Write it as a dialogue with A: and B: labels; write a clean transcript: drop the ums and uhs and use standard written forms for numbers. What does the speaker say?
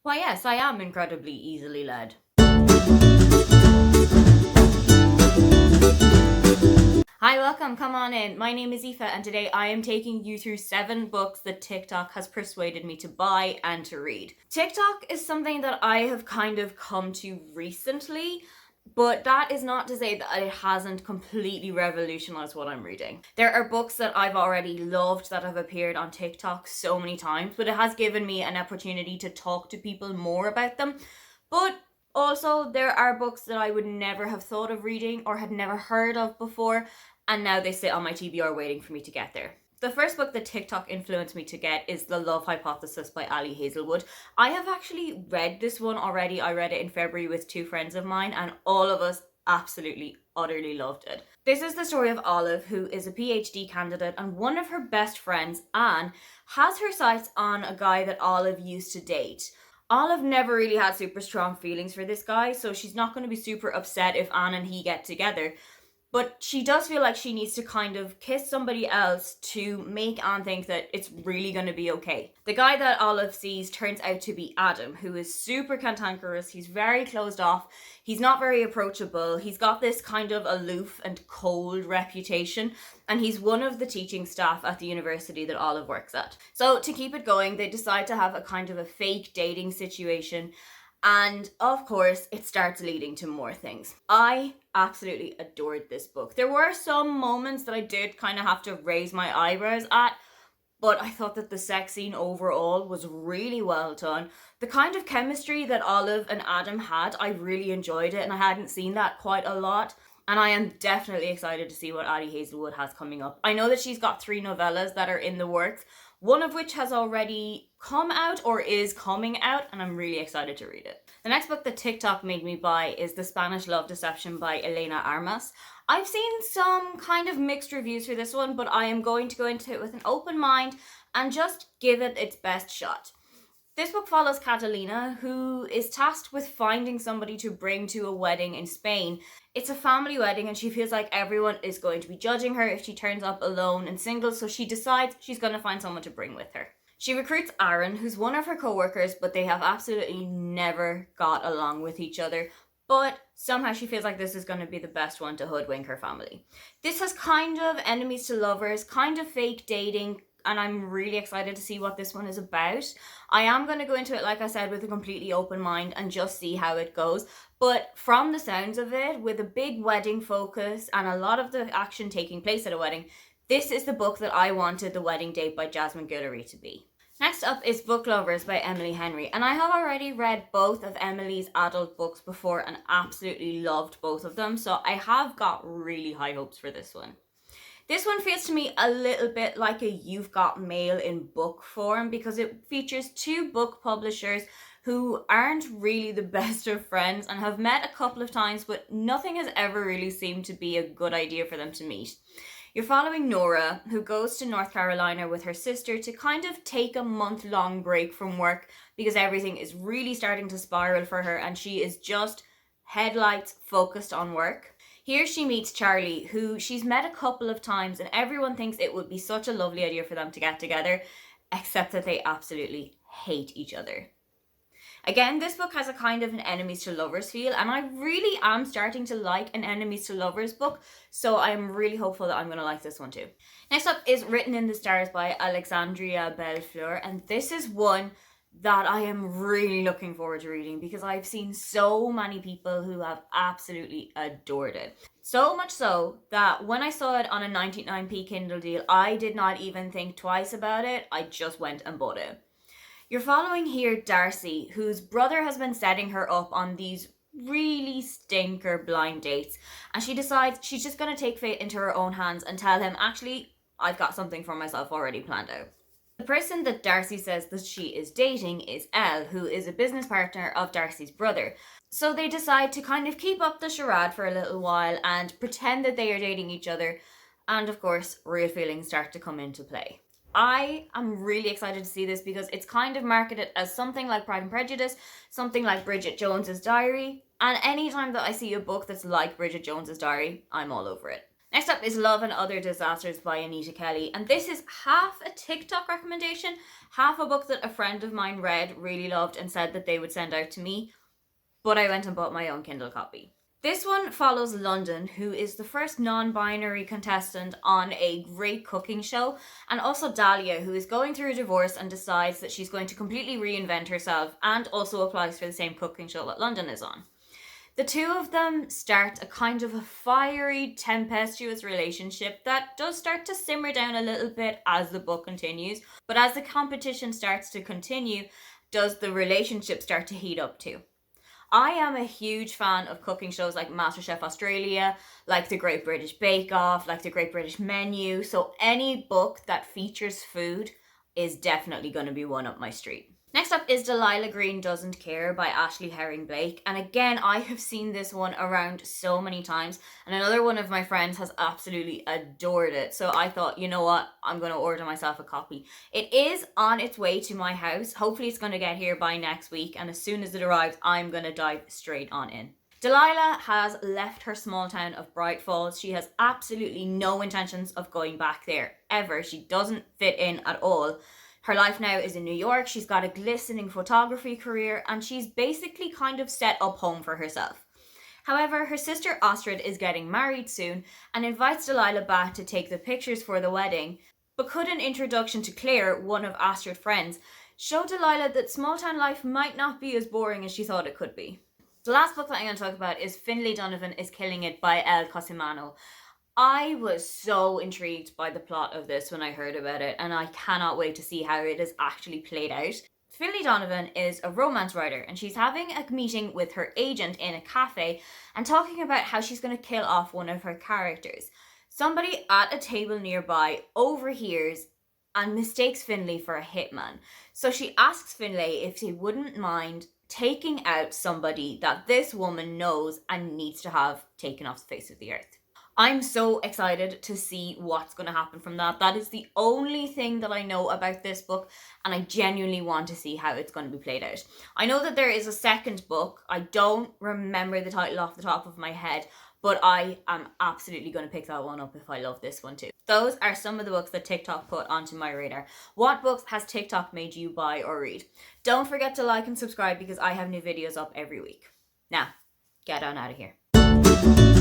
A: Why, yes, I am incredibly easily led. Hi, welcome, come on in. My name is Aoife, and today I am taking you through 7 books that TikTok has persuaded me to buy and to read. TikTok is something that I have kind of come to recently, but that is not to say that it hasn't completely revolutionized what I'm reading. There are books that I've already loved that have appeared on TikTok so many times, but it has given me an opportunity to talk to people more about them. But also, there are books that I would never have thought of reading or had never heard of before, and now they sit on my TBR waiting for me to get there. The first book that TikTok influenced me to get is The Love Hypothesis by Ali Hazelwood. I have actually read this one already. I read it in February with 2 friends of mine, and all of us absolutely, utterly loved it. This is the story of Olive, who is a PhD candidate, and one of her best friends, Anne, has her sights on a guy that Olive used to date. Olive never really had super strong feelings for this guy, so she's not going to be super upset if Anne and he get together. But she does feel like she needs to kind of kiss somebody else to make Anne think that it's really going to be okay. The guy that Olive sees turns out to be Adam, who is super cantankerous. He's very closed off. He's not very approachable. He's got this kind of aloof and cold reputation, and he's one of the teaching staff at the university that Olive works at. So to keep it going, they decide to have a kind of a fake dating situation, and of course, it starts leading to more things. I absolutely adored this book. There were some moments that I did kind of have to raise my eyebrows at, but I thought that the sex scene overall was really well done. The kind of chemistry that Olive and Adam had, I really enjoyed it, and I hadn't seen that quite a lot. And I am definitely excited to see what Ali Hazelwood has coming up. I know that she's got 3 novellas that are in the works, one of which has already come out or is coming out, and I'm really excited to read it. The next book that TikTok made me buy is The Spanish Love Deception by Elena Armas. I've seen some kind of mixed reviews for this one, but I am going to go into it with an open mind and just give it its best shot. This book follows Catalina, who is tasked with finding somebody to bring to a wedding in Spain. It's a family wedding, and she feels like everyone is going to be judging her if she turns up alone and single, so she decides she's going to find someone to bring with her. She recruits Aaron, who's one of her co-workers, but they have absolutely never got along with each other. But somehow she feels like this is going to be the best one to hoodwink her family. This has kind of enemies to lovers, kind of fake dating, and I'm really excited to see what this one is about. I am going to go into it, like I said, with a completely open mind and just see how it goes. But from the sounds of it, with a big wedding focus and a lot of the action taking place at a wedding, this is the book that I wanted The Wedding Date by Jasmine Guillory to be. Next up is Book Lovers by Emily Henry, and I have already read both of Emily's adult books before and absolutely loved both of them, so I have got really high hopes for this one. This one feels to me a little bit like a You've Got Mail in book form because it features 2 book publishers who aren't really the best of friends and have met a couple of times, but nothing has ever really seemed to be a good idea for them to meet. You're following Nora, who goes to North Carolina with her sister to kind of take a month-long break from work because everything is really starting to spiral for her and she is just headlights focused on work. Here she meets Charlie, who she's met a couple of times, and everyone thinks it would be such a lovely idea for them to get together, except that they absolutely hate each other. Again, this book has a kind of an enemies to lovers feel, and I really am starting to like an enemies to lovers book, so I'm really hopeful that I'm going to like this one too. Next up is Written in the Stars by Alexandria Bellefleur, and this is one that I am really looking forward to reading because I've seen so many people who have absolutely adored it. So much so that when I saw it on a 99p Kindle deal, I did not even think twice about it. I just went and bought it. You're following here Darcy, whose brother has been setting her up on these really stinker blind dates, and she decides she's just going to take fate into her own hands and tell him, actually, I've got something for myself already planned out. The person that Darcy says that she is dating is Elle, who is a business partner of Darcy's brother. So they decide to kind of keep up the charade for a little while and pretend that they are dating each other, and of course, real feelings start to come into play. I am really excited to see this because it's kind of marketed as something like Pride and Prejudice, something like Bridget Jones's Diary, and anytime that I see a book that's like Bridget Jones's Diary, I'm all over it. Next up is Love and Other Disasters by Anita Kelly. And this is half a TikTok recommendation, half a book that a friend of mine read, really loved, and said that they would send out to me. But I went and bought my own Kindle copy. This one follows London, who is the first non-binary contestant on a great cooking show, and also Dahlia, who is going through a divorce and decides that she's going to completely reinvent herself, and also applies for the same cooking show that London is on. The two of them start a kind of a fiery, tempestuous relationship that does start to simmer down a little bit as the book continues, but as the competition starts to continue, does the relationship start to heat up too. I am a huge fan of cooking shows like MasterChef Australia, like the Great British Bake Off, like the Great British Menu, so any book that features food is definitely going to be one up my street. Next up is Delilah Green Doesn't Care by Ashley Herring Blake. And again, I have seen this one around so many times. And another one of my friends has absolutely adored it. So I thought, you know what? I'm going to order myself a copy. It is on its way to my house. Hopefully it's going to get here by next week. And as soon as it arrives, I'm going to dive straight on in. Delilah has left her small town of Bright Falls. She has absolutely no intentions of going back there ever. She doesn't fit in at all. Her life now is in New York. She's got a glistening photography career and she's basically kind of set up home for herself. However, her sister Astrid is getting married soon and invites Delilah back to take the pictures for the wedding. But could an introduction to Claire, one of Astrid's friends, show Delilah that small town life might not be as boring as she thought it could be? The last book that I'm going to talk about is Finlay, Donovan is Killing It by El Cosimano. I was so intrigued by the plot of this when I heard about it, and I cannot wait to see how it is actually played out. Finlay Donovan is a romance writer, and she's having a meeting with her agent in a cafe and talking about how she's going to kill off one of her characters. Somebody at a table nearby overhears and mistakes Finlay for a hitman. So she asks Finlay if he wouldn't mind taking out somebody that this woman knows and needs to have taken off the face of the earth. I'm so excited to see what's going to happen from that. That is the only thing that I know about this book, and I genuinely want to see how it's going to be played out. I know that there is a second book. I don't remember the title off the top of my head, but I am absolutely going to pick that one up if I love this one too. Those are some of the books that TikTok put onto my radar. What books has TikTok made you buy or read? Don't forget to like and subscribe because I have new videos up every week. Now, get on out of here.